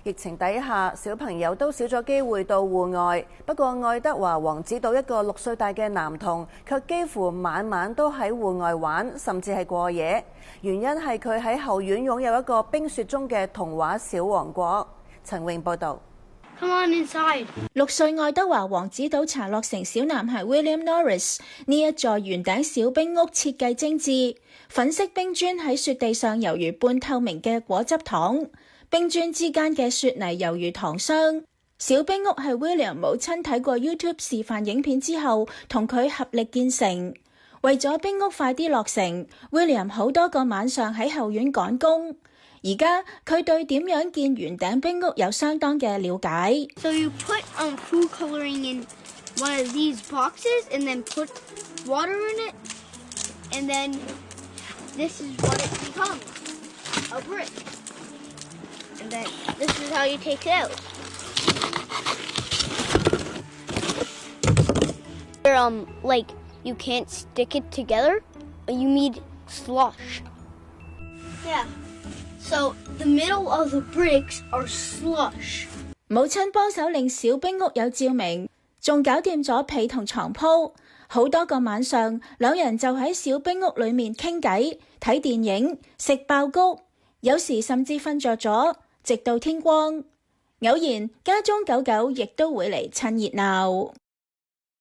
疫情底下，小朋友都少咗機會到戶外。不過，愛德華王子島一個6歲大嘅男童，卻幾乎晚晚都喺戶外玩，甚至係過夜。原因係佢喺後院擁有一個冰雪中嘅童話小王國。陳穎報導。Come on inside. 6歲愛德華王子島查洛城小男孩 William Norris 呢一座圓頂小冰屋設計精緻，粉色冰磚喺雪地上猶如半透明嘅果汁糖，冰磚之間嘅雪泥猶如糖霜。小冰屋係 William 母親睇過 YouTube 示範影片之後，同佢合力建成。為咗冰屋快啲落成， William 好多個晚上喺後院趕工。而家佢對點樣建圓頂冰屋有相當嘅了解。So you put food coloring in one of these boxes and then put water in it, and then this is what it becomes, a brick. And then this is how you take it out. Like you can't stick it together. You need slush. Yeah.So the middle of the bricks are slush. 母親幫手令小冰屋有照明，仲搞掂咗被同床鋪。好多個晚上，兩人就喺小冰屋裏面傾偈、睇電影、食爆谷，有時甚至瞓着咗，直到天光。偶然家中狗狗亦都會嚟趁熱鬧。